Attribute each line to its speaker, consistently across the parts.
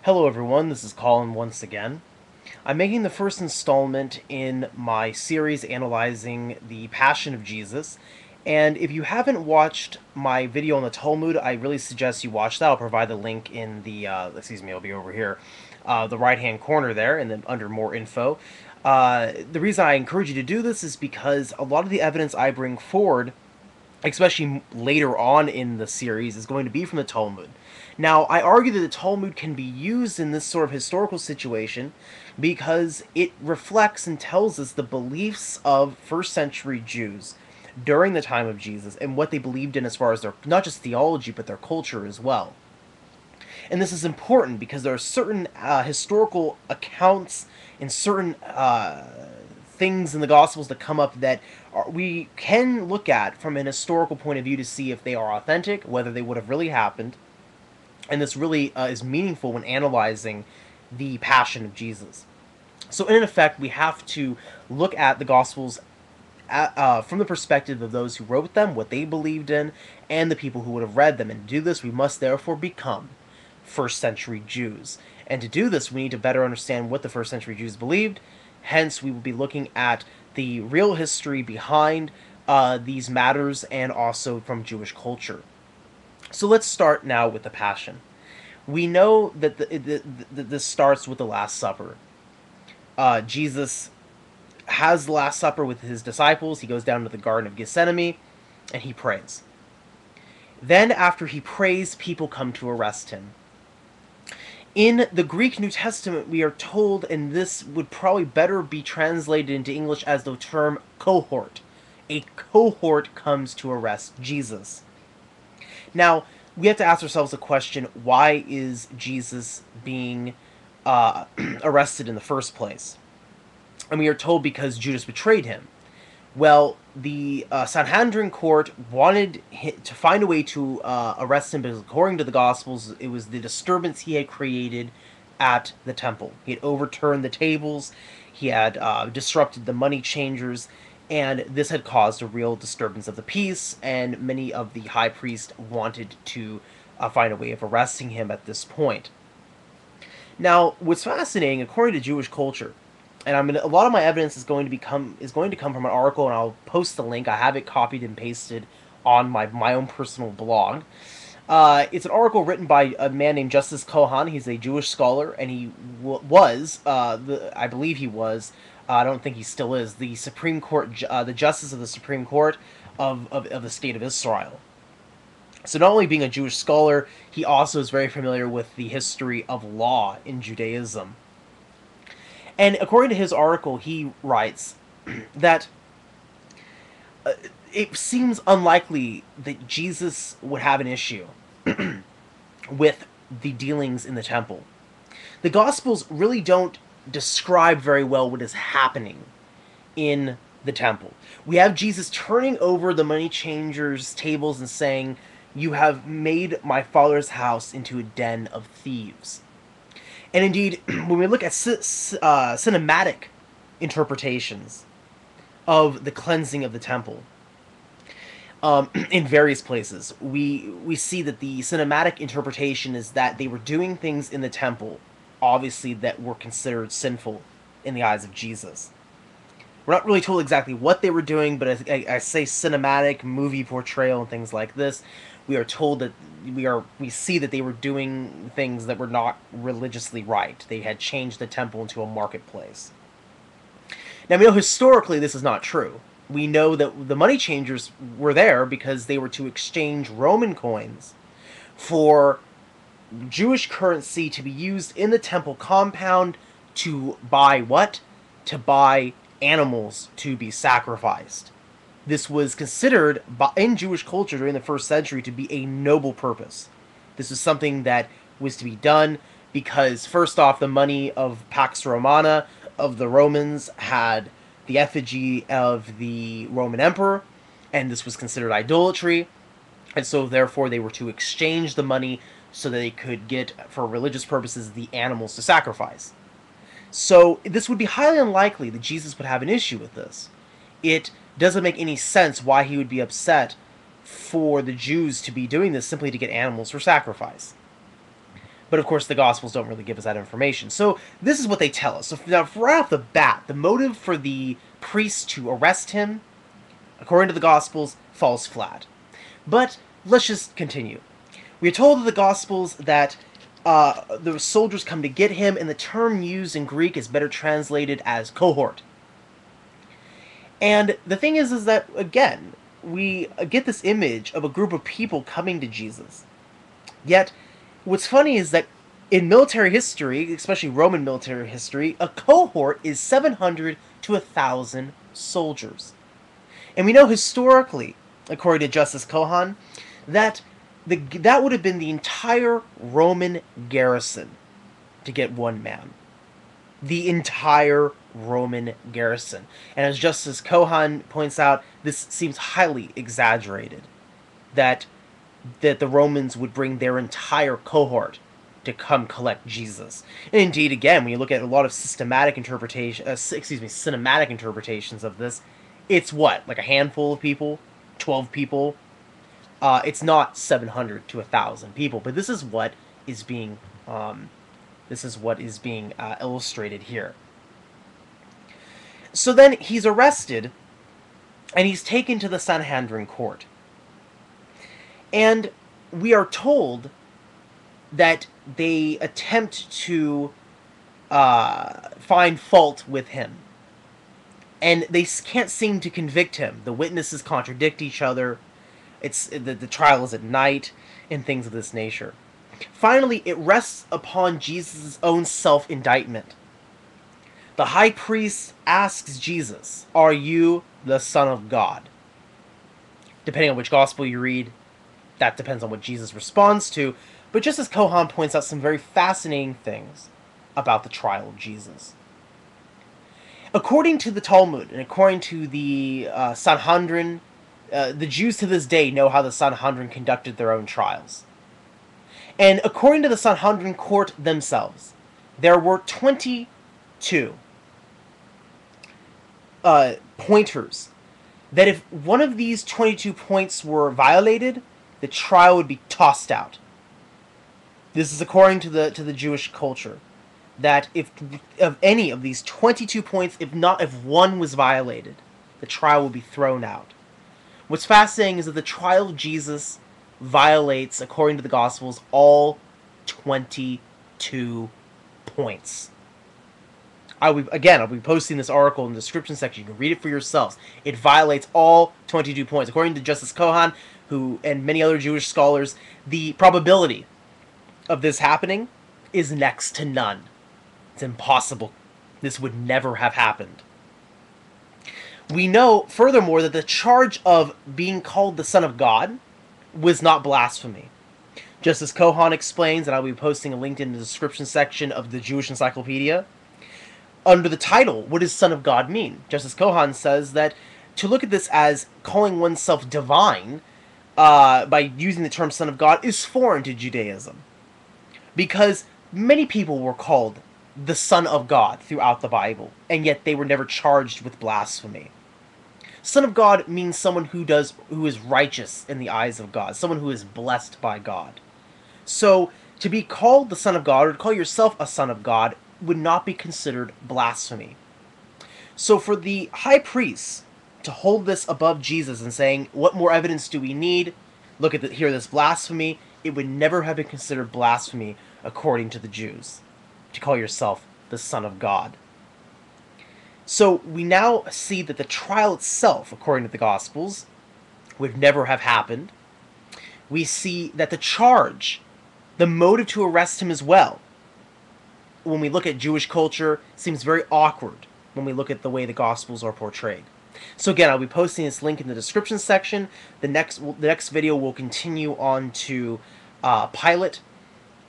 Speaker 1: Hello everyone, this is Colin once again. I'm making the first installment in my series analyzing the Passion of Jesus, and if you haven't watched my video on the Talmud, I really suggest you watch that. I'll provide the link in the, it'll be over here, the right-hand corner there, and then under more info. The reason I encourage you to do this is because a lot of the evidence I bring forward, especially later on in the series, is going to be from the Talmud. Now, I argue that the Talmud can be used in this sort of historical situation because it reflects and tells us the beliefs of first century Jews during the time of Jesus and what they believed in as far as their, not just theology, but their culture as well. And this is important because there are certain historical accounts and certain things in the Gospels that come up that we can look at from an historical point of view to see if they are authentic, whether they would have really happened. And this really is meaningful when analyzing the Passion of Jesus. So, in effect, we have to look at the Gospels from the perspective of those who wrote them, what they believed in, and the people who would have read them. And to do this, we must therefore become first century Jews. And to do this, we need to better understand what the first century Jews believed. Hence, we will be looking at the real history behind these matters and also from Jewish culture. So let's start now with the Passion. We know that this starts with the Last Supper. Jesus has the Last Supper with his disciples. He goes down to the Garden of Gethsemane and he prays. Then, after he prays, people come to arrest him. In the Greek New Testament, we are told, and this would probably better be translated into English as the term cohort. A cohort comes to arrest Jesus. Now, we have to ask ourselves the question, why is Jesus being arrested in the first place? And we are told because Judas betrayed him. Well, the Sanhedrin court wanted to find a way to arrest him because, according to the Gospels, it was the disturbance he had created at the temple. He had overturned the tables, he had disrupted the money changers, and this had caused a real disturbance of the peace, and many of the high priests wanted to find a way of arresting him at this point. Now, what's fascinating, according to Jewish culture, and a lot of my evidence is going to come from an article, and I'll post the link. I have it copied and pasted on my own personal blog. It's an article written by a man named Justice Kohan. He's a Jewish scholar, and he I believe he was, I don't think he still is, the Supreme Court, the Justice of the Supreme Court of the State of Israel. So not only being a Jewish scholar, he also is very familiar with the history of law in Judaism. And according to his article, he writes that it seems unlikely that Jesus would have an issue with the dealings in the temple. The Gospels really don't describe very well what is happening in the temple. We have Jesus turning over the money changers' tables and saying, "You have made my Father's house into a den of thieves." And indeed, when we look at cinematic interpretations of the cleansing of the temple, in various places, we see that the cinematic interpretation is that they were doing things in the temple, obviously, that were considered sinful in the eyes of Jesus. We're not really told exactly what they were doing, but I say cinematic movie portrayal and things like this. We are told that we see that they were doing things that were not religiously right. They had changed the temple into a marketplace. Now, we know historically this is not true. We know that the money changers were there because they were to exchange Roman coins for Jewish currency to be used in the temple compound to buy what? To buy animals to be sacrificed. This was considered in Jewish culture during the first century to be a noble purpose. This was something that was to be done because, first off, the money of Pax Romana, of the Romans, had the effigy of the Roman emperor, and this was considered idolatry, and so therefore they were to exchange the money so that they could get, for religious purposes, the animals to sacrifice. So this would be highly unlikely that Jesus would have an issue with this. It doesn't make any sense why he would be upset for the Jews to be doing this simply to get animals for sacrifice. But of course, the Gospels don't really give us that information. So this is what they tell us. So now, right off the bat, the motive for the priests to arrest him, according to the Gospels, falls flat. But let's just continue. We are told in the Gospels that the soldiers come to get him, and the term used in Greek is better translated as cohort. And the thing is that, again, we get this image of a group of people coming to Jesus. Yet, what's funny is that in military history, especially Roman military history, a cohort is 700 to 1,000 soldiers. And we know historically, according to Justice Cohan, that that would have been the entire Roman garrison to get one man. The entire Roman garrison. And as Justice Cohan points out, this seems highly exaggerated. That the Romans would bring their entire cohort to come collect Jesus. And indeed, again, when you look at a lot of cinematic interpretations of this, it's what, like a handful of people, 12 people. It's not 700 to 1,000 people, but this is what is being illustrated here. So then he's arrested, and he's taken to the Sanhedrin court. And we are told that they attempt to find fault with him. And they can't seem to convict him. The witnesses contradict each other. The trial is at night, and things of this nature. Finally, it rests upon Jesus' own self-indictment. The high priest asks Jesus, "Are you the Son of God?" Depending on which gospel you read, that depends on what Jesus responds to. But just as Cohan points out some very fascinating things about the trial of Jesus. According to the Talmud, and according to the Sanhedrin, the Jews to this day know how the Sanhedrin conducted their own trials. And according to the Sanhedrin court themselves, there were 22 pointers that if one of these 22 points were violated, the trial would be tossed out. This is according to the Jewish culture, that if of any of these 22 points, if one was violated, the trial would be thrown out. What's fascinating is that the trial of Jesus violates, according to the Gospels, all 22 points. I'll be posting this article in the description section. You can read it for yourselves. It violates all 22 points. According to Justice Cohan, and many other Jewish scholars, the probability of this happening is next to none. It's impossible. This would never have happened. We know, furthermore, that the charge of being called the Son of God was not blasphemy. Just as Cohan explains, and I'll be posting a link in the description section of the Jewish Encyclopedia, under the title, what does Son of God mean? Justice Cohan says that to look at this as calling oneself divine by using the term Son of God is foreign to Judaism. Because many people were called the Son of God throughout the Bible, and yet they were never charged with blasphemy. Son of God means someone who is righteous in the eyes of God, someone who is blessed by God. So, to be called the Son of God, or to call yourself a son of God, would not be considered blasphemy. So for the high priest to hold this above Jesus and saying, what more evidence do we need? Look at hear this blasphemy. It would never have been considered blasphemy according to the Jews, to call yourself the Son of God. So we now see that the trial itself, according to the Gospels, would never have happened. We see that the charge, the motive to arrest him as well, when we look at Jewish culture, seems very awkward when we look at the way the Gospels are portrayed. So again, I'll be posting this link in the description section. The next video will continue on to Pilate,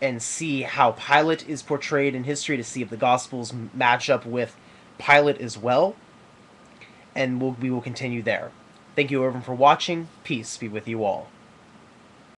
Speaker 1: and see how Pilate is portrayed in history, to see if the Gospels match up with Pilate as well. And we will continue there. Thank you everyone for watching. Peace be with you all.